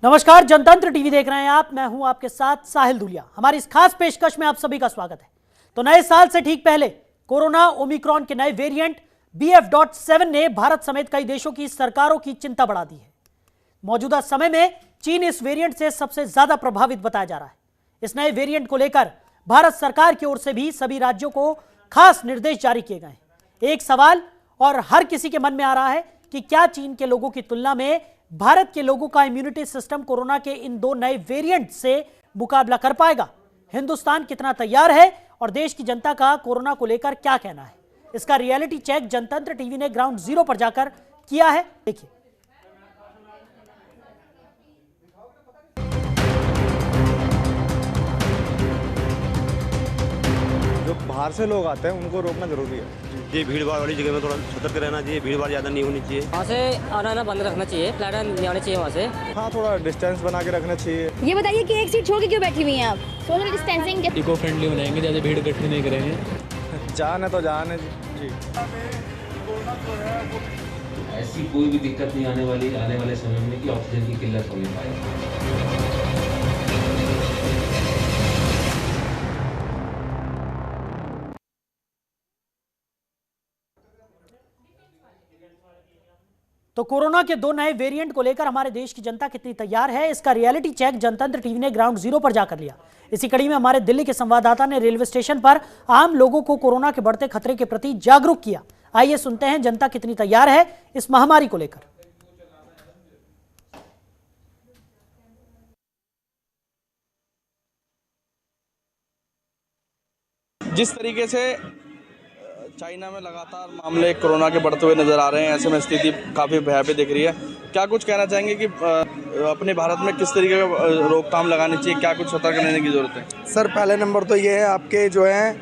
नमस्कार, जनतंत्र टीवी देख रहे हैं आप। मैं हूं आपके साथ साहिल दुलिया। हमारी इस खास पेशकश में आप सभी का स्वागत है। तो नए साल से ठीक पहले कोरोना ओमिक्रॉन के नए वेरिएंट BF.7 ने भारत समेत कई देशों की सरकारों की चिंता बढ़ा दी है। मौजूदा समय में चीन इस वेरिएंट से सबसे ज्यादा प्रभावित बताया जा रहा है। इस नए वेरिएंट को लेकर भारत सरकार की ओर से भी सभी राज्यों को खास निर्देश जारी किए गए हैं। एक सवाल और हर किसी के मन में आ रहा है कि क्या चीन के लोगों की तुलना में भारत के लोगों का इम्यूनिटी सिस्टम कोरोना के इन दो नए वेरिएंट से मुकाबला कर पाएगा? हिंदुस्तान कितना तैयार है और देश की जनता का कोरोना को लेकर क्या कहना है? इसका रियलिटी चेक जनतंत्र टीवी ने ग्राउंड जीरो पर जाकर किया है। देखिए। जो बाहर से लोग आते हैं उनको रोकना जरूरी है। ये भीड़ भाड़ वाली जगह में थोड़ा सतर्क रहना चाहिए। भीड़ भाड़ ज़्यादा नहीं होनी चाहिए। वहाँ से आना बंद रखना चाहिए, फ्लैट नहीं आने चाहिए वहाँ से। हाँ, थोड़ा डिस्टेंस बना के रखना चाहिए। ये बताइए कि एक सीट छोड़ के क्यों बैठी हुई हैं आप? सोशल डिस्टेंसिंग इको फ्रेंडली बनाएंगे, ज़्यादा भीड़ इकट्ठी नहीं करेंगे। जान है तो जान है जी। ऐसी कोई भी दिक्कत नहीं आने वाले समय में कि ऑक्सीजन की किल्लत होने पाए। तो कोरोना के दो नए वेरिएंट को लेकर हमारे देश की जनता कितनी तैयार है, इसका रियलिटी चेक जनतंत्र टीवी ने ग्राउंड जीरो पर जाकर लिया। इसी कड़ी में हमारे दिल्ली के संवाददाता ने रेलवे स्टेशन पर आम लोगों को कोरोना के बढ़ते खतरे के प्रति जागरूक किया। आइए सुनते हैं जनता कितनी तैयार है इस महामारी को लेकर। जिस तरीके से चाइना में लगातार मामले कोरोना के बढ़ते हुए नज़र आ रहे हैं, ऐसे में स्थिति काफ़ी भयावह दिख रही है। क्या कुछ कहना चाहेंगे कि अपने भारत में किस तरीके का रोकथाम लगानी चाहिए, क्या कुछ सतर्क रहने की ज़रूरत है? सर, पहले नंबर तो ये है आपके जो है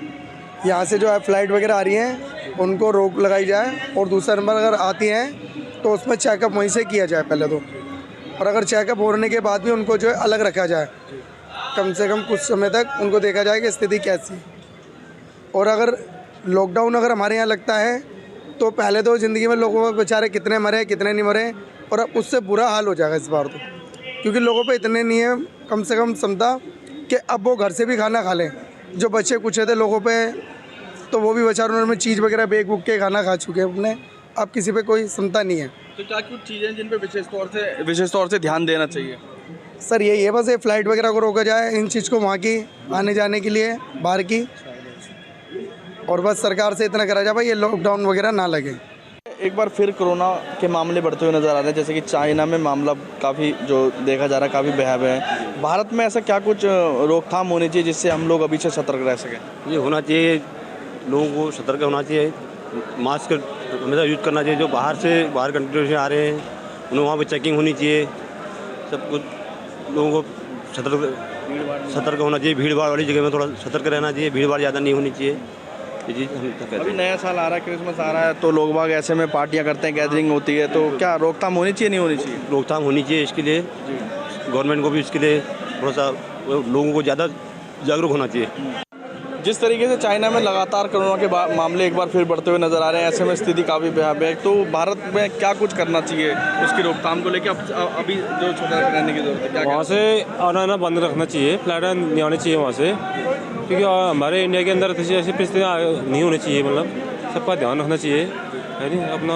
यहाँ से जो है फ़्लाइट वगैरह आ रही हैं उनको रोक लगाई जाए, और दूसरा नंबर अगर आती हैं तो उसमें चेकअप वहीं से किया जाए पहले तो, और अगर चेकअप होने के बाद भी उनको जो है अलग रखा जाए, कम से कम कुछ समय तक उनको देखा जाए कि स्थिति कैसी। और अगर लॉकडाउन अगर हमारे यहाँ लगता है तो पहले तो ज़िंदगी में लोगों बेचारे कितने मरे कितने नहीं मरे, और अब उससे बुरा हाल हो जाएगा इस बार तो, क्योंकि लोगों पे इतने नहीं है कम से कम क्षमता कि अब वो घर से भी खाना खा लें। जो बच्चे कुछ थे लोगों पे तो वो भी बेचारे उन्होंने चीज़ वगैरह बेच बुक के खाना खा चुके हैं अपने, अब किसी पे कोई क्षमता नहीं है। तो क्या कुछ चीज़ें जिन पर विशेष तौर से ध्यान देना चाहिए? सर यही है, बस ये फ़्लाइट वगैरह को रोका जाए, इन चीज़ को वहाँ की आने जाने के लिए बाहर की, और बस सरकार से इतना करा जाए भाई ये लॉकडाउन वगैरह ना लगे। एक बार फिर कोरोना के मामले बढ़ते हुए नज़र आ रहे हैं, जैसे कि चाइना में मामला काफ़ी जो देखा जा रहा है काफ़ी भयावह है। भारत में ऐसा क्या कुछ रोकथाम होनी चाहिए जिससे हम लोग अभी से सतर्क रह सकें? ये होना चाहिए, लोगों को सतर्क होना चाहिए, मास्क हमेशा यूज करना चाहिए। जो बाहर कंट्री से आ रहे हैं उन्हें वहाँ पर चेकिंग होनी चाहिए। सब कुछ लोगों को सतर्क होना चाहिए। भीड़ भाड़ वाली जगह में थोड़ा सतर्क रहना चाहिए। भीड़ भाड़ ज़्यादा नहीं होनी चाहिए। अभी नया साल आ रहा है, क्रिसमस आ रहा है, तो लोग बाग ऐसे में पार्टियां करते हैं, गैदरिंग होती है, तो क्या रोकथाम होनी चाहिए नहीं होनी चाहिए? रोकथाम होनी चाहिए। इसके लिए गवर्नमेंट को भी इसके लिए थोड़ा सा लोगों को ज़्यादा जागरूक होना चाहिए। जिस तरीके से चाइना में लगातार कोरोना के मामले एक बार फिर बढ़ते हुए नज़र आ रहे हैं, ऐसे में स्थिति काफ़ी भयावह है, तो भारत में क्या कुछ करना चाहिए उसकी रोकथाम को लेकर? अभी जो सतर्क रहने की जरूरत है, क्या वहाँ से आना बंद रखना चाहिए, फ्लैट नहीं आने चाहिए वहाँ से, क्योंकि हमारे इंडिया के अंदर ऐसी परिस्थितियाँ नहीं होनी चाहिए। मतलब सबका ध्यान रखना चाहिए, है नहीं? अपना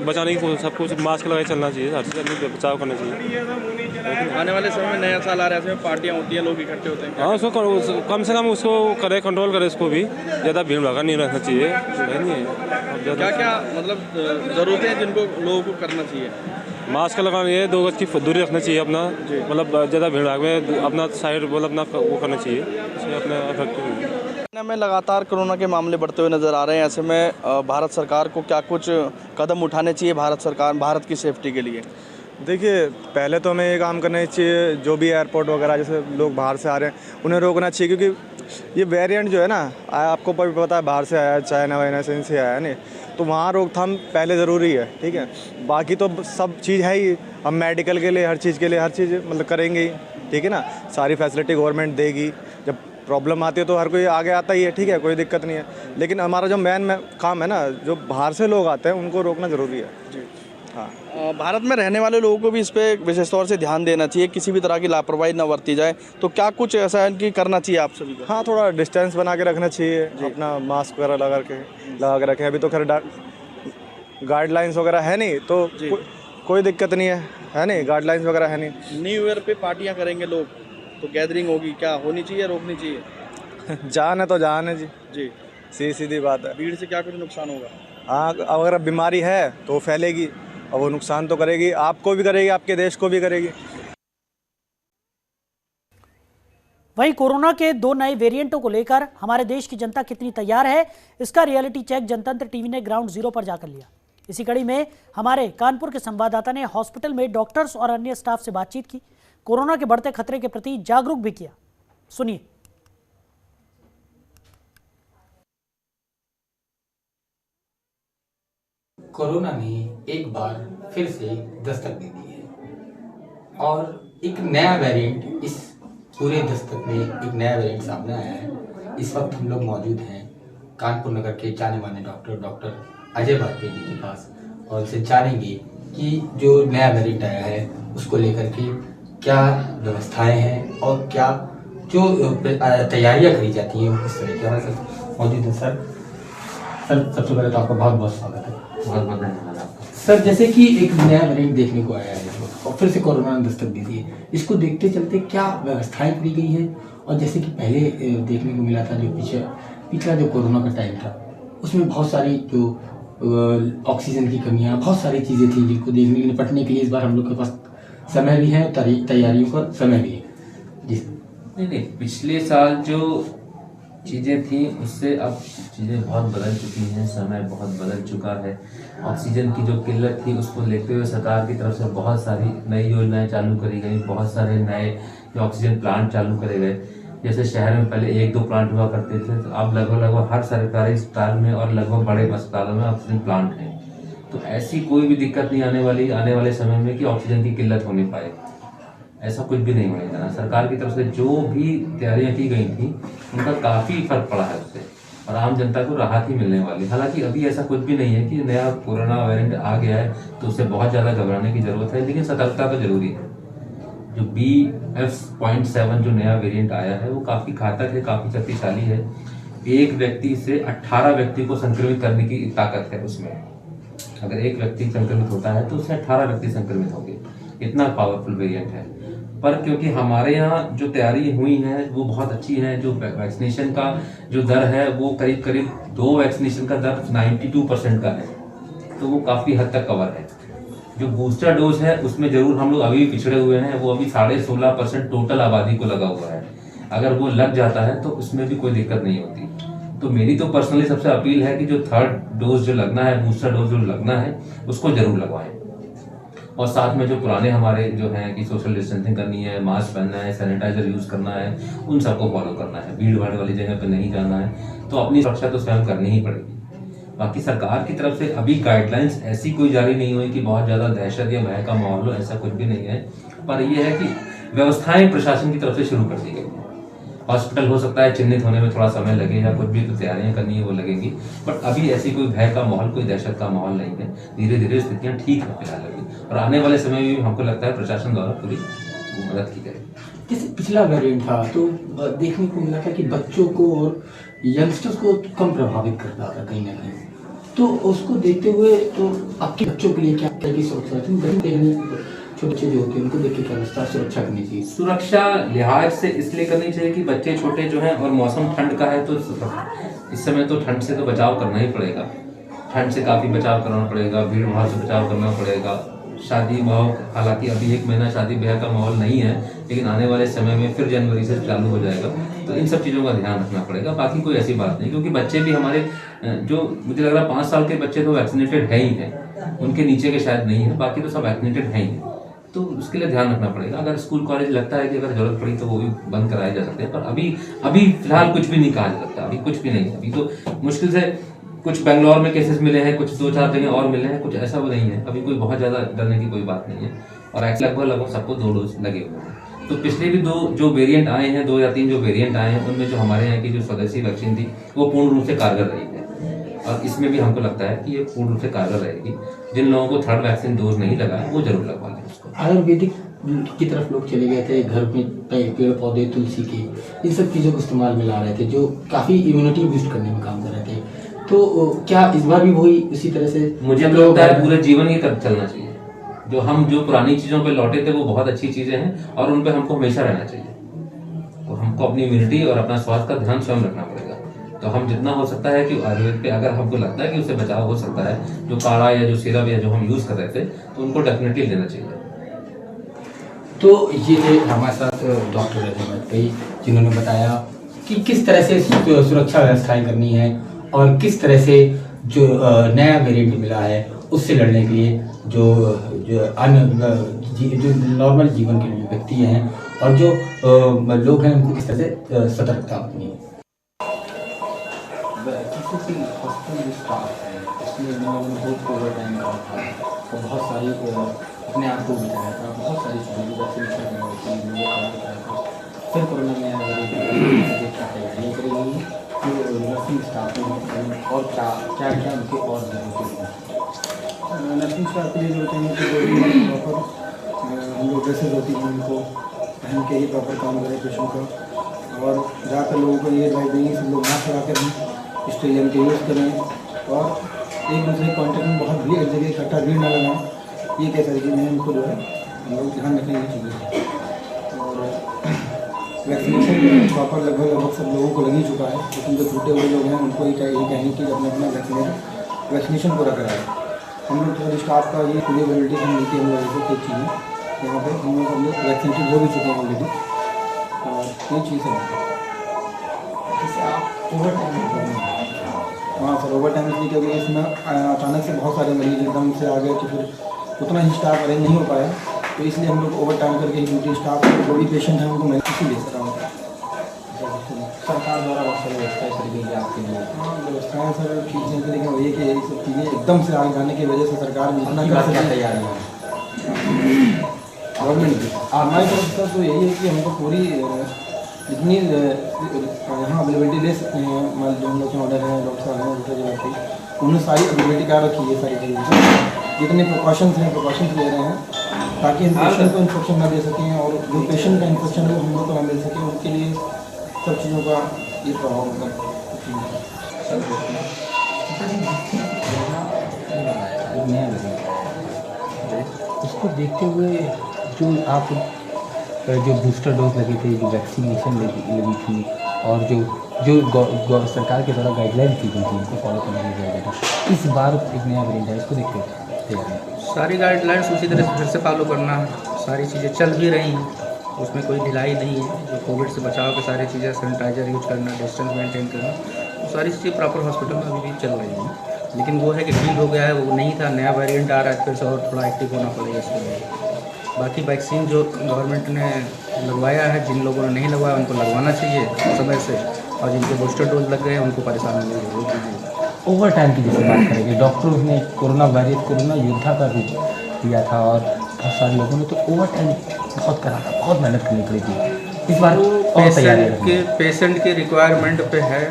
बचाने की सब कुछ मास्क लगाए चलना चाहिए, हर चीज़ बचाव करना चाहिए। आने वाले समय में नया साल आ रहा है, ऐसे पार्टियां होती हैं, लोग इकट्ठे होते हैं, हाँ उसको कम से कम उसको करे, कंट्रोल करे, उसको भी ज़्यादा भीड़ भागा नहीं रखना चाहिए, है नहीं? क्या क्या मतलब ज़रूरतें हैं जिनको लोगों को करना चाहिए? मास्क लगाना है, 2 गज की दूरी रखना चाहिए अपना, मतलब ज़्यादा भीड़ भाग में अपना साइड बोल अपना वो करना चाहिए, इससे अपना इफेक्टिव। चाइना में लगातार कोरोना के मामले बढ़ते हुए नज़र आ रहे हैं, ऐसे में भारत सरकार को क्या कुछ कदम उठाने चाहिए भारत की सेफ्टी के लिए? देखिए, पहले तो हमें ये काम करना चाहिए, जो भी एयरपोर्ट वगैरह जैसे लोग बाहर से आ रहे हैं उन्हें रोकना चाहिए, क्योंकि ये वेरिएंट जो है ना, आपको पता है बाहर से आया, चाइना वाइना से आया नहीं, तो वहाँ रोकथाम पहले ज़रूरी है। ठीक है, बाकी तो सब चीज़ है ही, हम मेडिकल के लिए हर चीज़ मतलब करेंगे ही। ठीक है ना, सारी फैसिलिटी गवर्नमेंट देगी। जब प्रॉब्लम आती है तो हर कोई आगे आता ही है, ठीक है, कोई दिक्कत नहीं है। लेकिन हमारा जो मेन काम है ना, जो बाहर से लोग आते हैं उनको रोकना ज़रूरी है। हाँ। भारत में रहने वाले लोगों को भी इस पे विशेष तौर से ध्यान देना चाहिए, किसी भी तरह की लापरवाही न बरती जाए, तो क्या कुछ ऐसा है कि करना चाहिए आप सभी को? हाँ, थोड़ा डिस्टेंस बना के रखना चाहिए, अपना मास्क वगैरह लगा के रखें। अभी तो खैर गाइडलाइंस वगैरह है नहीं, तो कोई दिक्कत नहीं है नहीं, गाइडलाइंस वगैरह है नहीं। न्यू ईयर पे पार्टियां करेंगे लोग, तो गैदरिंग होगी, क्या होनी चाहिए, रोकनी चाहिए? जान है तो जान है जी, जी सीधी बात है। भीड़ से क्या कुछ नुकसान होगा? हाँ, अगर बीमारी है तो फैलेगी और वो नुकसान तो करेगी, आपको भी करेगी, आपके देश को भी करेगी। वहीं कोरोना के 2 नए वेरिएंटों को लेकर हमारे देश की जनता कितनी तैयार है, इसका रियलिटी चेक जनतंत्र टीवी ने ग्राउंड जीरो पर जाकर लिया। इसी कड़ी में हमारे कानपुर के संवाददाता ने हॉस्पिटल में डॉक्टर्स और अन्य स्टाफ से बातचीत की, कोरोना के बढ़ते खतरे के प्रति जागरूक भी किया। सुनिए। कोरोना ने एक बार फिर से दस्तक दे दी है और एक नया वेरिएंट, इस पूरे दस्तक में एक नया वेरिएंट सामने आया है। इस वक्त हम लोग मौजूद हैं कानपुर नगर के जाने माने डॉक्टर अजय वाजपेयी जी के पास और उनसे जानेंगे कि जो नया वेरिएंट आया है उसको लेकर के क्या व्यवस्थाएं हैं और क्या जो तैयारियां करी जाती हैं इस तरह के। हमारे साथ मौजूद है सर सबसे पहले तो आपका बहुत बहुत स्वागत है। बहुत बहुत धन्यवाद आपका। सर, जैसे कि एक नया वेरिएंट देखने को आया है और फिर से कोरोना ने दस्तक दी थी, इसको देखते चलते क्या व्यवस्थाएं करी गई हैं? और जैसे कि पहले देखने को मिला था जो पिछला जो कोरोना का टाइम था उसमें बहुत सारी जो ऑक्सीजन की कमियां, बहुत सारी चीज़ें थी जिनको देखने के निपटने के लिए इस बार हम लोग के पास समय भी है, तैयारियों का समय भी है। जी नहीं, पिछले साल जो चीज़ें थी उससे अब चीज़ें बहुत बदल चुकी हैं, समय बहुत बदल चुका है। ऑक्सीजन की जो किल्लत थी उसको लेते हुए सरकार की तरफ से बहुत सारी नई योजनाएं चालू करी गई, बहुत सारे नए जो ऑक्सीजन प्लांट चालू करे गए। जैसे शहर में पहले 1-2 प्लांट हुआ करते थे, तो अब लगभग हर सरकारी अस्पताल में और लगभग बड़े अस्पतालों में ऑक्सीजन प्लांट हैं। तो ऐसी कोई भी दिक्कत नहीं आने वाले समय में कि ऑक्सीजन की किल्लत होने पाए, ऐसा कुछ भी नहीं होने देना। सरकार की तरफ से जो भी तैयारियां की गई थी उनका काफ़ी फर्क पड़ा है उससे, और आम जनता को राहत ही मिलने वाली। हालांकि अभी ऐसा कुछ भी नहीं है कि नया कोरोना वेरिएंट आ गया है तो उससे बहुत ज़्यादा घबराने की ज़रूरत है, लेकिन सतर्कता तो जरूरी है। जो BF.7 जो नया वेरिएंट आया है वो काफ़ी घातक है, काफ़ी शक्तिशाली है। एक व्यक्ति से 18 व्यक्ति को संक्रमित करने की ताकत है उसमें। अगर एक व्यक्ति संक्रमित होता है तो उससे 18 व्यक्ति संक्रमित होंगे, इतना पावरफुल वेरिएंट है। पर क्योंकि हमारे यहाँ जो तैयारी हुई है वो बहुत अच्छी है, जो वैक्सीनेशन का जो दर है वो करीब 2 वैक्सीनेशन का दर 92% का है, तो वो काफ़ी हद तक कवर है। जो बूस्टर डोज है उसमें जरूर हम लोग अभी पिछड़े हुए हैं, वो अभी 16.5% टोटल आबादी को लगा हुआ है। अगर वो लग जाता है तो उसमें भी कोई दिक्कत नहीं होती। तो मेरी तो पर्सनली सबसे अपील है कि जो 3rd डोज जो लगना है, बूस्टर डोज जो लगना है उसको जरूर लगवाएं। और साथ में जो पुराने हमारे जो हैं कि सोशल डिस्टेंसिंग करनी है, मास्क पहनना है, सैनिटाइजर यूज़ करना है, उन सबको फॉलो करना है। भीड़ भाड़ वाली जगह पर नहीं जाना है, तो अपनी सुरक्षा तो स्वयं करनी ही पड़ेगी। बाकी सरकार की तरफ से अभी गाइडलाइंस ऐसी कोई जारी नहीं हुई कि बहुत ज़्यादा दहशत या भय का माहौल हो, ऐसा कुछ भी नहीं है। पर यह है कि व्यवस्थाएं प्रशासन की तरफ से शुरू कर दी गई हैं। हॉस्पिटल हो सकता है चिन्हित होने में थोड़ा समय लगे या कुछ भी, तो तैयारियां करनी है वो लगेगी, बट अभी ऐसी कोई भय का माहौल, कोई दहशत का माहौल नहीं है। धीरे धीरे स्थितियां ठीक है फिलहाल अभी, और आने वाले समय में भी हमको लगता है प्रशासन द्वारा पूरी मदद की जाएगी। जैसे पिछला वेरिएंट था तो देखने को मिला था कि बच्चों को और यंगस्टर्स को कम प्रभावित करता था कहीं ना कहीं, तो उसको देखते हुए तो आपके बच्चों के लिए क्या की सुरक्षा छोटे बच्चे जो होते हैं उनको देख के क्या सुरक्षा करनी चाहिए? सुरक्षा लिहाज से इसलिए करनी चाहिए कि बच्चे छोटे जो हैं और मौसम ठंड का है, तो इस समय तो ठंड से तो बचाव करना ही पड़ेगा। ठंड से काफ़ी बचाव करना पड़ेगा, भीड़ भाड़ से बचाव करना पड़ेगा। शादी ब्याह, हालांकि अभी 1 महीना शादी ब्याह का माहौल नहीं है, लेकिन आने वाले समय में फिर जनवरी से चालू हो जाएगा, तो इन सब चीज़ों का ध्यान रखना पड़ेगा। बाकी कोई ऐसी बात नहीं, क्योंकि बच्चे भी हमारे जो मुझे लग रहा है 5 साल के बच्चे तो वैक्सीनेटेड है ही हैं, उनके नीचे के शायद नहीं है, बाकी तो सब वैक्सीनेटेड है ही हैं। तो उसके लिए ध्यान रखना पड़ेगा। अगर स्कूल कॉलेज लगता है कि अगर जरूरत पड़ी तो वो भी बंद कराए जा सकते हैं, पर अभी फिलहाल कुछ भी नहीं कहा जा सकता, अभी कुछ भी नहीं है। अभी तो मुश्किल से कुछ बेंगलोर में केसेस मिले हैं, कुछ 2-4 जगह और मिले हैं, कुछ ऐसा वो नहीं है। अभी कोई बहुत ज़्यादा डरने की कोई बात नहीं है, और लगभग सबको 2 डोज लगे हुए हैं। तो पिछले भी 2 जो वेरिएंट आए हैं, 2 या 3 जो वेरिएंट आए हैं, उनमें जो हमारे यहाँ की जो स्वदेशी वैक्सीन थी वो पूर्ण रूप से कारगर रही है। और इसमें भी हमको लगता है कि ये पूर्ण रूप से कारगर रहेगी। जिन लोगों को थर्ड वैक्सीन डोज नहीं लगा है वो जरूर लगवा लें उसको। आयुर्वेदिक की तरफ लोग चले गए थे, घर में पेड़ पौधे तुलसी के इन सब चीज़ों को इस्तेमाल में ला रहे थे जो काफ़ी इम्यूनिटी बूस्ट करने में काम कर रहे थे। तो क्या इस बार भी वही उसी तरह से? मुझे लगता है पूरे जीवन की तरफ चलना चाहिए। जो पुरानी चीज़ों पे लौटे थे वो बहुत अच्छी चीज़ें हैं और उन पे हमको हमेशा रहना चाहिए। और हमको अपनी इम्यूनिटी और अपना स्वास्थ्य का ध्यान स्वयं रखना पड़ेगा। तो हम जितना हो सकता है कि आयुर्वेद पे अगर हमको लगता है कि उससे बचाव हो सकता है, जो काढ़ा या जो सिरप या जो हम यूज़ कर रहे थे, तो उनको डेफिनेटली लेना चाहिए। तो ये थे हमारे साथ डॉक्टर रजनी, जिन्होंने बताया कि किस तरह से सुरक्षा व्यवस्थाएं करनी है और किस तरह से जो नया वेरिएंट मिला है उससे लड़ने के लिए जो नॉर्मल जीवन के व्यक्ति हैं और जो लोग हैं उनको किस तरह से सतर्कता अपनी है। हॉस्पिटल स्टाफ है इसमें उन्होंने बहुत ओवर टाइम करा था और बहुत सारी अपने आप को बिताया था, बहुत सारी चीज़ें वैक्सीनेशन कराया था। फिर कोरोना में तैयारियाँ करी गई जो नर्सिंग स्टाफ में और क्या क्या क्या उनके और ज़रूरतें हैं। नर्सिंग स्टाफ के लिए जो होते हैं तो प्रॉपर हम लोग ड्रेसेज होती हैं उनको पहन के ही प्रॉपर काम करें पेशेंट का। और ज़्यादातर लोगों को ये एडवाइस देंगे सब लोग मास्क लगा कर स्टेडियम के यूज़ करें और एक दूसरे के कॉन्टैक्ट में बहुत भीड़ एक जगह इकट्ठा भीड़ न लगाएं। ये कैसा चीज़ें हैं उनको जो है हम लोग ध्यान रखने की चीज़ें। और वैक्सीनेशन प्रॉपर लगभग सब लोगों को लग ही चुका है, लेकिन जो छूटे हुए लोग हैं उनको ये कहेंगे कि अपना वैक्सीनेशन पूरा कराएं। हम लोग थोड़ा स्टाफ का ये पूरी अवेलेबिलिटी हम मिलती है हम लोगों को एक चीज़ें यहाँ पे हम लोग वैक्सीनेटेड हो भी चुके हैं ऑलरेडी। और ये चीज़ है ओवर टाइम। हाँ सर, ओवर टाइम इसलिए क्योंकि इसमें अचानक से बहुत सारे मरीज एकदम से आ गए तो फिर उतना ही स्टाफ अरेंज नहीं हो पाया, तो इसलिए हम लोग ओवर टाइम करके ड्यूटी स्टाफ जो भी पेशेंट हैं उनको मैं इसीलिए सर रहा हूँ। सरकार द्वारा बहुत सारी व्यवस्थाएँ करी गई आपके लिए। हाँ व्यवस्थाएँ सर ठीक है, लेकिन वही कि यही सब चीज़ें एकदम से आगे जाने की वजह से सरकार इतना क्या तैयारी है गवर्नमेंट की। हमारी तरफ सर तो यही है कि हमको पूरी जितनी यहाँ अवेलेबिलिटी ले सकते हैं, मतलब जो हम लोग के ऑर्डर हैं डॉक्टर साहब हैं दूसरे जगह पे उन्होंने सारी अवेलेबिलिटी कर रखी है सारी चीज़ें। जितने प्रिकॉशंस हैं प्रिकॉशंस ले रहे हैं ताकि हम पेशेंट को इन्फेक्शन ना दे सकें और जो पेशेंट का इन्फेक्शन है वो हम लोग को ना मिल सके, उनके लिए सब चीज़ों का ये प्रभाव होगा। उसको देखते हुए जो आप जो बूस्टर डोज लगे थे, जो वैक्सीनेशन लगी थी और जो सरकार के द्वारा गाइडलाइन की गई थी उनको फॉलो करने के लिए इस बार एक नया वेरिएंट है, इसको देखते हैं सारी गाइडलाइंस उसी तरह से फिर से फॉलो करना है। सारी चीज़ें चल भी रही हैं, उसमें कोई ढिलाई नहीं है। जो कोविड से बचाव की सारी चीज़ें, सैनिटाइजर यूज करना, डिस्टेंस मेंटेन करना, वो सारी चीज़ें प्रॉपर हॉस्पिटल में अभी भी चल रही हैं। लेकिन वो है कि फील हो गया है, वो नहीं था, नया वेरिएंट आ रहा है, फिर से और थोड़ा एक्टिव होना पड़ेगा इसके लिए। बाकी वैक्सीन जो गवर्नमेंट ने लगवाया है, जिन लोगों ने नहीं लगवाया उनको लगवाना चाहिए समय से, और जिनके बूस्टर डोज लग गए हैं उनको परेशान होने की जरूरत नहीं है। ओवर टाइम की जैसे बात करेंगे, डॉक्टरों ने कोरोना योद्धा का भी दिया था और बहुत सारे लोगों ने तो ओवर टाइम बहुत करा था, बहुत मेहनत करनी पड़ी थी। इस बार पेशेंट के रिक्वायरमेंट पे है,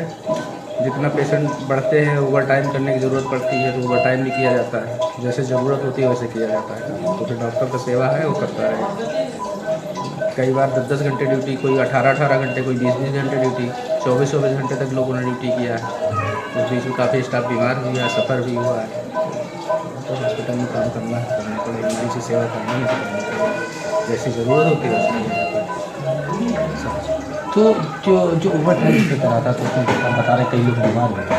जितना पेशेंट बढ़ते हैं ओवर टाइम करने की ज़रूरत पड़ती है तो ओवर टाइम भी किया जाता है, जैसे ज़रूरत होती है वैसे किया जाता है। तो फिर डॉक्टर का सेवा है वो करता है। कई बार 10-10 घंटे ड्यूटी, कोई 18-18 घंटे, कोई 20-20 घंटे ड्यूटी, 24-24 घंटे तक लोगों ने ड्यूटी किया है। उस बीच में काफ़ी स्टाफ बीमार भी हुआ है, सफ़र भी हुआ है। तो हॉस्पिटल में काम करना है, करने को मरीज की सेवा करनी है, तो करनी चाहिए, जैसी ज़रूरत होती है वैसे किया जाता है। तो जो ओवर टाइम पे करा था तो उसमें बता रहे कई लोग बीमार हो गए थे,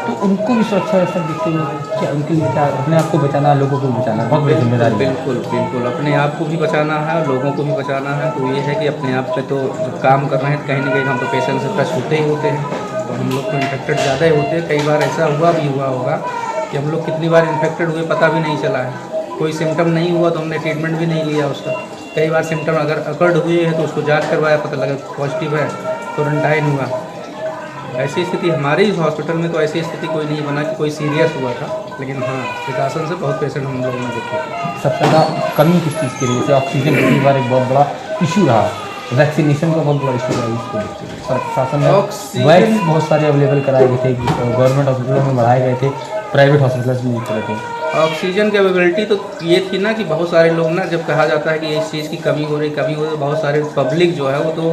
तो उनको भी सुरक्षा व्यवस्था देखते हुए क्या उनके लिए क्या अपने आप को बचाना, लोगों को बचाना बहुत बड़ी जिम्मेदारी। बिल्कुल अपने आप को भी बचाना है और लोगों को भी बचाना है। तो ये है कि अपने आप पे तो जब काम कर रहे हैं कहीं ना कहीं हम तो पेशेंट से टच होते ही होते हैं, तो हम लोग को इन्फेक्टेड ज़्यादा ही होते हैं। कई बार ऐसा हुआ होगा कि हम लोग कितनी बार इन्फेक्टेड हुए पता भी नहीं चला है। कोई सिम्टम नहीं हुआ तो हमने ट्रीटमेंट भी नहीं लिया उसका। कई बार सिम्टम अगर अकर्ड हुए हैं तो उसको जांच करवाया, पता लगा पॉजिटिव है, क्वारंटाइन हुआ। ऐसी स्थिति हमारे इस हॉस्पिटल में तो ऐसी स्थिति कोई नहीं बना कि कोई सीरियस हुआ था, लेकिन हाँ प्रिकॉशन से बहुत पेशेंट हम लोगों ने देखे। सबसे ज़्यादा कमी किस चीज़ की वजह से? ऑक्सीजन कई बार एक बहुत बड़ा इशू रहा वैक्सीनेशन का बहुत बड़ा इशू है इसको देखते हुए शासन ने वैक्सीन बहुत सारे अवेलेबल कराए गए थे, गवर्नमेंट हॉस्पिटलों में बढ़ाए गए थे, प्राइवेट हॉस्पिटल्स में मिलते थे। ऑक्सीजन की अवेलेबिलिटी तो ये थी ना कि बहुत सारे लोग ना, जब कहा जाता है कि इस चीज़ की कमी हो रही, बहुत सारे पब्लिक जो है वो तो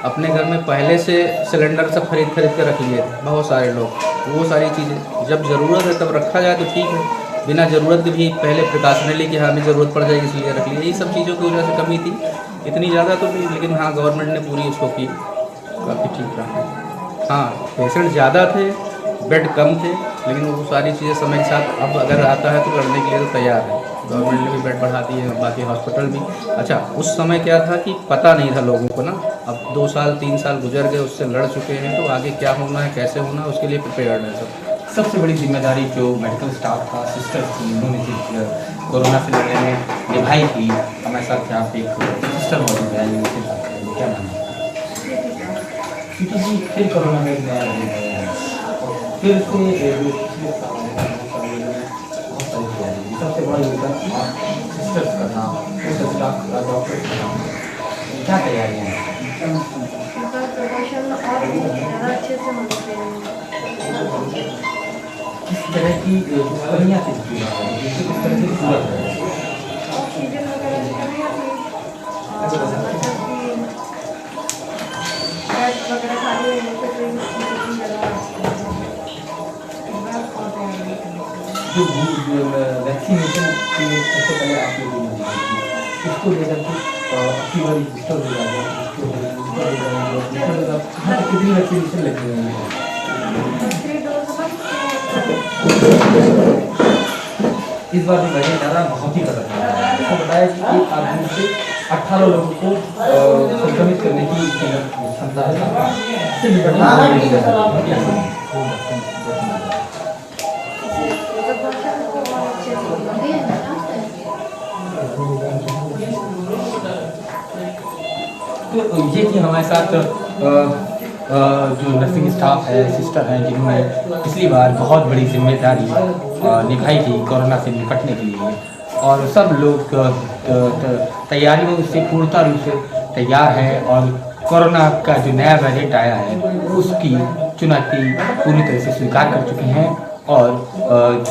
अपने घर में पहले से सिलेंडर सब खरीद कर रख लिए थे, बहुत सारे लोग। वो सारी चीज़ें जब ज़रूरत है तब रखा जाए तो ठीक है, बिना ज़रूरत के भी पहले प्रिकॉशनली कि हमें ज़रूरत पड़ जाएगी इसलिए रख लिया। ये सब चीज़ों की वजह से कमी थी, इतनी ज़्यादा तो नहीं, लेकिन हाँ गवर्नमेंट ने पूरी उसको की, काफ़ी ठीक रहा। हाँ पेशेंट ज़्यादा थे, बेड कम थे, लेकिन वो सारी चीज़ें समय के साथ अब अगर आता है तो लड़ने के लिए तो तैयार है। गवर्नमेंट ने भी बेड बढ़ा दिए, बाकी हॉस्पिटल भी। अच्छा उस समय क्या था कि पता नहीं था लोगों को ना, अब 2 साल 3 साल गुजर गए, उससे लड़ चुके हैं, तो आगे क्या होना है कैसे होना है उसके लिए प्रिपेयर्ड है सब। सबसे बड़ी जिम्मेदारी जो मेडिकल स्टाफ का, सिस्टर्स थी, उन्होंने कोरोना से लड़ने में निभाई थी। हमारे साथ यहाँ पे एक सिस्टर मौजूद है, उनसे बात करेंगे, क्या मानना है जी? फिर कोरोना में नया फिर से सबसे बड़ा योगदान सिस्टर्स का नाम, स्टाफ का, डॉक्टर्स का नाम, क्या तैयारियाँ हैं? किस तरह की बढ़िया से किस तरह की सूरत है? जो वैक्सीनेशन के लिए सबसे पहले आप लोग उसको लेकर के आपकी बारी बूस्टर हो जाएगा, कितनी वैक्सीनेशन लगी हुई है? इस बार भी वजन ज़्यादा बहुत ही खतरनाक है। इसको बताया कि एक आदमी से 18 लोगों को संक्रमित करने की क्षमता है। तो ये कि हमारे साथ जो नर्सिंग स्टाफ है, सिस्टर हैं, जिन्होंने पिछली बार बहुत बड़ी जिम्मेदारी निभाई थी कोरोना से निपटने के लिए, और सब लोग तैयारियों से पूर्णतः रूप से तैयार हैं, और कोरोना का जो नया वेरिएंट आया है उसकी चुनौती पूरी तरह से स्वीकार कर चुके हैं, और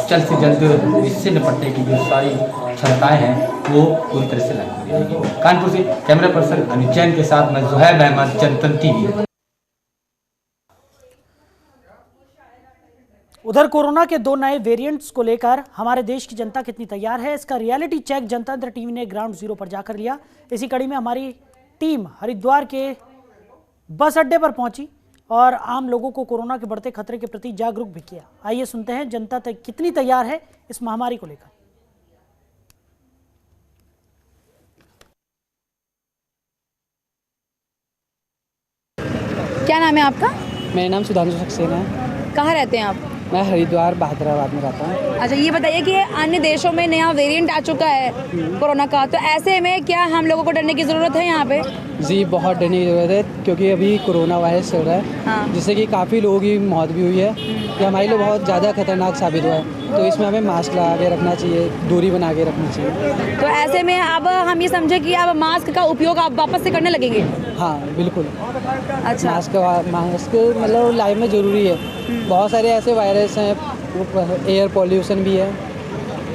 जल्द से जल्द इससे निपटने की जो सारी क्षमताएँ हैं वो पूरी तरह से लागू हो जाएगी। कानपुर से कैमरा पर्सन अनुज जैन के साथ मैं ज़ुहैब अहमद, जनतन टीवी। उधर कोरोना के 2 नए वेरिएंट्स को लेकर हमारे देश की जनता कितनी तैयार है, इसका रियलिटी चेक जनतंत्र टीवी ने ग्राउंड जीरो पर जाकर लिया। इसी कड़ी में हमारी टीम हरिद्वार के बस अड्डे पर पहुंची और आम लोगों को कोरोना के बढ़ते खतरे के प्रति जागरूक भी किया। आइए सुनते हैं जनता कितनी तैयार है इस महामारी को लेकर। क्या नाम है आपका? मेरा नाम सुधांशु सक्सेना है। कहाँ रहते हैं आप? मैं हरिद्वार बहादुराबाद में रहता हूँ। अच्छा ये बताइए कि अन्य देशों में नया वेरिएंट आ चुका है कोरोना का, तो ऐसे में क्या हम लोगों को डरने की ज़रूरत है यहाँ पे? जी बहुत डरने की ज़रूरत है, क्योंकि अभी कोरोना वायरस चल रहा है। हाँ। जिससे कि काफ़ी लोगों की मौत भी हुई है, ये हमारे लिए बहुत ज़्यादा खतरनाक साबित हुआ है। तो इसमें हमें मास्क लगा के रखना चाहिए, दूरी बना के रखनी चाहिए। तो ऐसे में अब हम ये समझे कि अब मास्क का उपयोग आप वापस से करने लगेंगे? हाँ बिल्कुल। अच्छा मास्क मतलब लाइफ में ज़रूरी है। बहुत सारे ऐसे वायरस हैं, एयर पॉल्यूशन भी है,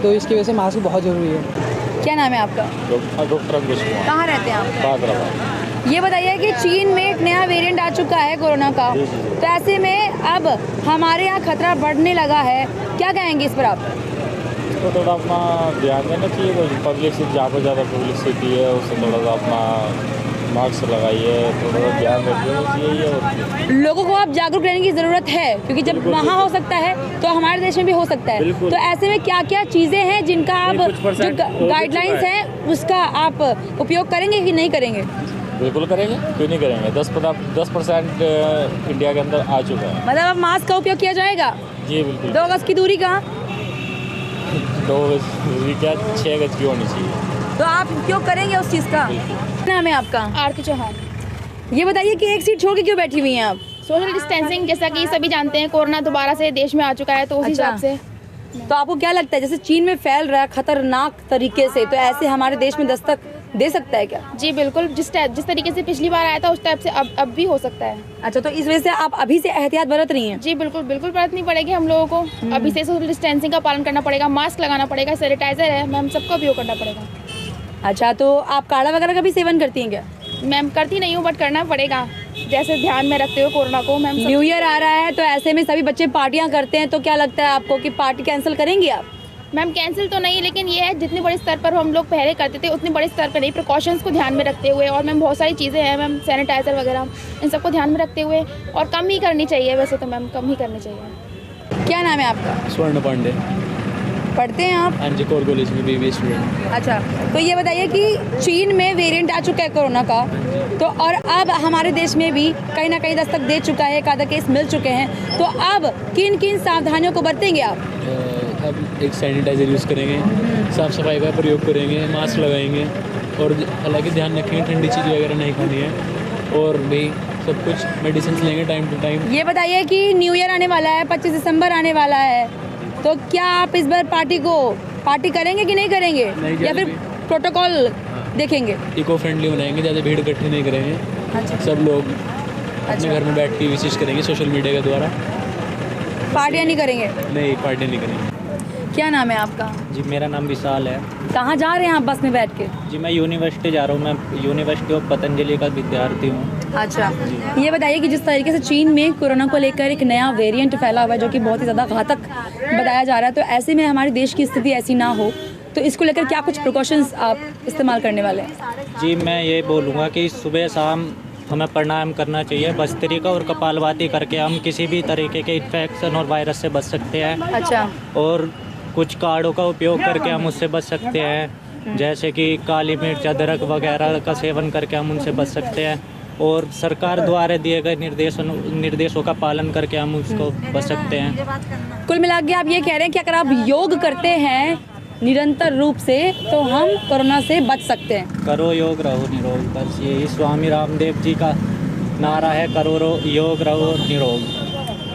तो इसकी वजह से मास्क बहुत ज़रूरी है। क्या नाम है आपका? डॉक्टर अंकुश कुमार। कहाँ रहते हैं आप? बहादुराबाद। ये बताइए कि चीन में एक नया वेरिएंट आ चुका है कोरोना का, तो ऐसे में अब हमारे यहाँ खतरा बढ़ने लगा है, क्या कहेंगे इस पर आप? तो थोड़ा अपना ध्यान देना चाहिए, पब्लिक से जहाँ पर ज़्यादा पब्लिसिटी है उससे थोड़ा सा अपना मास्क लगाइए, थोड़ा सा ध्यान रखना चाहिए। और लोगों को अब जागरूक रहने की ज़रूरत है, क्योंकि जब वहाँ हो सकता है तो हमारे देश में भी हो सकता है। तो ऐसे में क्या क्या चीज़ें हैं जिनका आप जो गाइडलाइंस हैं उसका आप उपयोग करेंगे कि नहीं करेंगे? बिल्कुल करेंगे, क्यों नहीं करेंगे। 10% इंडिया के अंदर आ चुका है। मतलब अब मास्क का उपयोग किया जाएगा? जी बिल्कुल। 2 गज की दूरी कहाँ? 2 गज दूरी क्या, 6 गज की होनी चाहिए। तो आप उपयोग करेंगे उस चीज़ का? नाम है आपका? आरती चौहान। ये बताइए कि एक सीट छोड़ के क्यों बैठी हुई हैं आप? सोशल डिस्टेंसिंग, जैसा कि सभी जानते हैं कोरोना दोबारा से देश में आ चुका है, तो उसी हिसाब से। तो आपको क्या लगता है, जैसे चीन में फैल रहा है खतरनाक तरीके से, तो ऐसे हमारे देश में दस्तक दे सकता है क्या? जी बिल्कुल, जिस तरीके से पिछली बार आया था उस टाइप से अब भी हो सकता है। अच्छा, तो इस वजह से आप अभी से एहतियात बरत रही हैं? जी बिल्कुल बिल्कुल बरतनी पड़ेगी हम लोगों को। अभी से सोशल डिस्टेंसिंग का पालन करना पड़ेगा, मास्क लगाना पड़ेगा, सैनिटाइजर है मैम, सबका उपयोग करना पड़ेगा। अच्छा, तो आप काढ़ा वगैरह का भी सेवन करती हैं क्या? मैम करती नहीं हूँ बट करना पड़ेगा, जैसे ध्यान में रखते हुए कोरोना को। मैम न्यू ईयर आ रहा है तो ऐसे में सभी बच्चे पार्टियां करते हैं, तो क्या लगता है आपको कि पार्टी कैंसिल करेंगी आप? मैम कैंसिल तो नहीं, लेकिन ये है जितने बड़े स्तर पर हम लोग पहले करते थे उतने बड़े स्तर पर नहीं, प्रिकॉशंस को ध्यान में रखते हुए। और मैम बहुत सारी चीज़ें हैं मैम, सैनिटाइज़र वगैरह, इन सबको ध्यान में रखते हुए, और कम ही करनी चाहिए। वैसे तो मैम कम ही करनी चाहिए। क्या नाम है आपका? स्वर्ण पांडे। पढ़ते हैं आप? हाँ जी, कोर कॉलेज में बीबीए स्टूडेंट। अच्छा, तो ये बताइए कि चीन में वेरिएंट आ चुका है कोरोना का, तो और अब हमारे देश में भी कहीं ना कहीं दस्तक दे चुका है, एक आधा केस मिल चुके हैं, तो अब किन किन सावधानियों को बरतेंगे आप? अब एक सैनिटाइज़र यूज़ करेंगे, साफ़ सफाई का प्रयोग करेंगे, मास्क लगाएंगे, और हालांकि ध्यान रखेंगे ठंडी चीज़ वगैरह नहीं खानी है, और भी सब कुछ मेडिसिन लेंगे टाइम टू टाइम। ये बताइए कि न्यू ईयर आने वाला है, 25 दिसंबर आने वाला है, तो क्या आप इस बार पार्टी करेंगे कि नहीं करेंगे, या फिर प्रोटोकॉल देखेंगे? इको फ्रेंडली बनाएंगे, ज़्यादा भीड़ इकट्ठी नहीं करेंगे। अच्छा। सब लोग अपने घर में बैठ के विशेष करेंगे सोशल मीडिया के द्वारा। पार्टियाँ नहीं करेंगे? नहीं, पार्टी नहीं करेंगे। क्या नाम है आपका? जी मेरा नाम विशाल है। कहाँ जा रहे हैं आप बस में बैठ के? जी मैं यूनिवर्सिटी जा रहा हूँ, मैं यूनिवर्सिटी ऑफ पतंजलि का विद्यार्थी हूँ। अच्छा, ये बताइए कि जिस तरीके से चीन में कोरोना को लेकर एक नया वेरिएंट फैला हुआ है जो कि बहुत ही ज़्यादा घातक बताया जा रहा है, तो ऐसे में हमारे देश की स्थिति ऐसी ना हो, तो इसको लेकर क्या कुछ प्रिकॉशंस आप इस्तेमाल करने वाले हैं? जी मैं ये बोलूँगा कि सुबह शाम हमें प्राणायाम करना चाहिए, भस्त्रिका और कपालभाति करके हम किसी भी तरीके के इन्फेक्शन और वायरस से बच सकते हैं। अच्छा। और कुछ काढ़ों का उपयोग करके हम उससे बच सकते हैं, जैसे कि काली मिर्च, अदरक वगैरह का सेवन करके हम उनसे बच सकते हैं, और सरकार द्वारा दिए गए निर्देशों का पालन करके हम उसको बच सकते हैं। कुल मिला के आप ये कह रहे हैं कि अगर आप योग करते हैं निरंतर रूप से तो हम कोरोना से बच सकते हैं? करो योग रहो निरोग, बस यही स्वामी रामदेव जी का नारा है, करो योग रहो निरोग।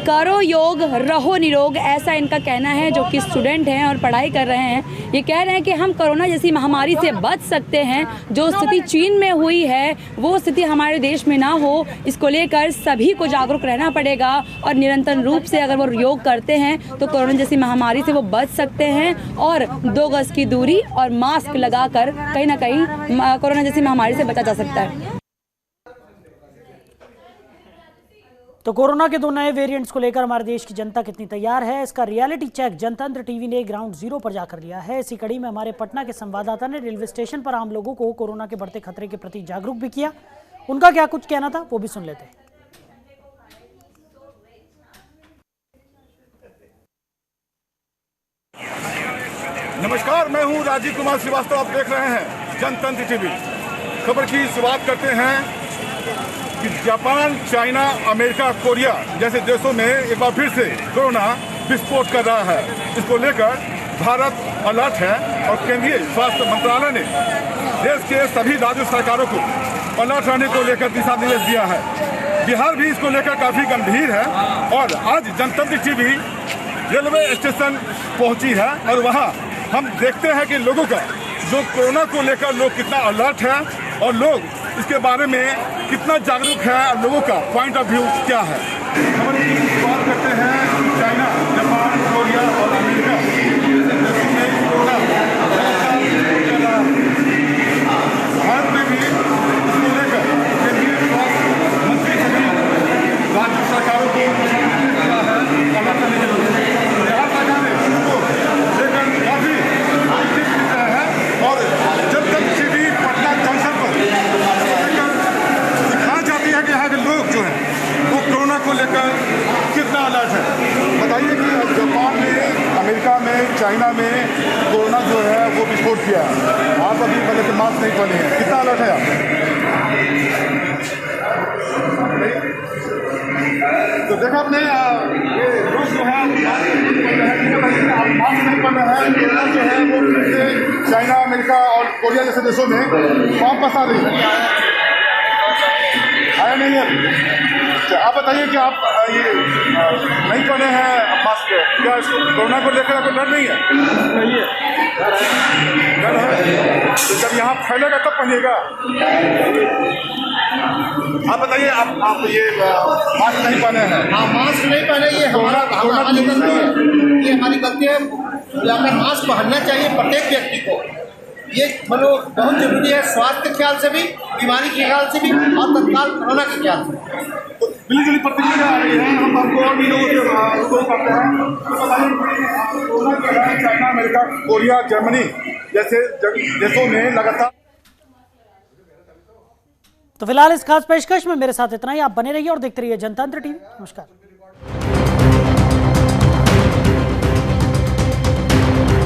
करो योग रहो निरोग, ऐसा इनका कहना है, जो कि स्टूडेंट हैं और पढ़ाई कर रहे हैं। ये कह रहे हैं कि हम कोरोना जैसी महामारी से बच सकते हैं, जो स्थिति चीन में हुई है वो स्थिति हमारे देश में ना हो, इसको लेकर सभी को जागरूक रहना पड़ेगा, और निरंतर रूप से अगर वो योग करते हैं तो कोरोना जैसी महामारी से वो बच सकते हैं, और 2 गज की दूरी और मास्क लगाकर कहीं ना कहीं कोरोना जैसी महामारी से बचा जा सकता है। तो कोरोना के 2 नए वेरिएंट्स को लेकर हमारे देश की जनता कितनी तैयार है, इसका रियलिटी चेक जनतंत्र टीवी ने ग्राउंड जीरो पर जाकर लिया है। इसी कड़ी में हमारे पटना के संवाददाता ने रेलवे स्टेशन पर आम लोगों को कोरोना के बढ़ते खतरे के प्रति जागरूक भी किया। उनका क्या कुछ कहना था वो भी सुन लेते हैं। नमस्कार, मैं हूं राजीव कुमार श्रीवास्तव, आप देख रहे हैं जनतंत्र टीवी। खबर की शुरुआत करते हैं कि जापान, चाइना, अमेरिका, कोरिया जैसे देशों में एक बार फिर से कोरोना विस्फोट कर रहा है। इसको लेकर भारत अलर्ट है, और केंद्रीय स्वास्थ्य मंत्रालय ने देश के सभी राज्य सरकारों को अलर्ट रहने को लेकर दिशा निर्देश दिया है। बिहार भी इसको लेकर काफ़ी गंभीर है, और आज जनतंत्र टीवी रेलवे स्टेशन पहुंची है, और वहां हम देखते हैं कि लोगों का जो कोरोना को लेकर लोग कितना अलर्ट है, और लोग इसके बारे में कितना जागरूक है, और लोगों का पॉइंट ऑफ व्यू क्या है। खबर की बात करते हैं चाइना, जापान, कोरिया और अमेरिका भारत में भी इसको लेकर केंद्रीय स्वास्थ्य मंत्री सभी राज्य सरकारों को अलर्ट करने की जरूरत है। बिहार सरकार ने इसको लेकर काफी है, और जब तक सीधी पटना जंक्शन पर दिखाई जाती है कि यहाँ के लोग जो हैं वो कोरोना को लेकर कितना अलर्ट है। बताइए कि जापान में, अमेरिका में, चाइना में कोरोना जो है वो विस्फोट किया है, आप अभी मतलब कि मास्क नहीं पहने हैं, कितना अलर्ट है आप? तो देखा आपने ये लोग जो है मास्क नहीं पहन रहे हैं, कोरोना जो है वो फिर से चाइना, अमेरिका और कोरिया जैसे देशों में वापस आ रही है, आया नहीं है। अच्छा, आप बताइए कि आप ये नहीं पहने हैं मास्क, क्या इसको कोरोना को लेकर आपको डर नहीं है? नहीं है, डर है। तो जब यहाँ फैलेगा तब पहनिएगा। आप बताइए, आप ये मास्क नहीं पहने हैं? हाँ, मास्क नहीं पहने, ये हमारी गलती है, ये हमारी गलती है। अगर मास्क पहनना चाहिए प्रत्येक व्यक्ति को, ये मतलब बहुत जरूरी है, स्वास्थ्य के ख्याल से भी, बीमारी के ख्याल से भी, और तत्काल कोरोना के ख्याल से। मिली जुली प्रतिक्रिया आ रही है, हम आपको और भी लोगों से अनुभव करते हैं। तो बताइए, कोरोना के है चाइना, अमेरिका, कोरिया, जर्मनी जैसे देशों में लगातार। तो फिलहाल इस खास पेशकश में मेरे साथ इतना ही। आप बने रहिए और देखते रहिए जनतंत्र टीवी। नमस्कार।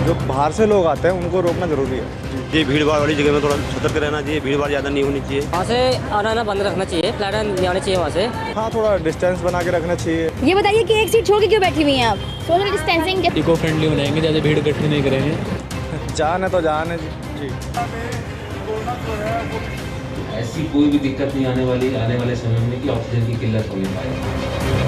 जो बाहर से लोग आते हैं उनको रोकना जरूरी है। ये भीड़ भाड़ वाली जगह में थोड़ा सतर्क रहना चाहिए, भीड़ भाड़ ज़्यादा नहीं होनी चाहिए। वहाँ से आना बंद रखना चाहिए, फ्लैट नहीं आने चाहिए वहाँ से। हाँ, थोड़ा डिस्टेंस बना के रखना चाहिए। ये बताइए कि एक सीट छोड़ के क्यों बैठी हुई हैं आप? सोशल डिस्टेंसिंग इको फ्रेंडली बनाएंगे, ज़्यादा भीड़ इकट्ठी नहीं करेंगे। जान है तो जान है जी। ऐसी कोई भी दिक्कत नहीं आने वाले समय में कि ऑक्सीजन की किल्लत होने पाए।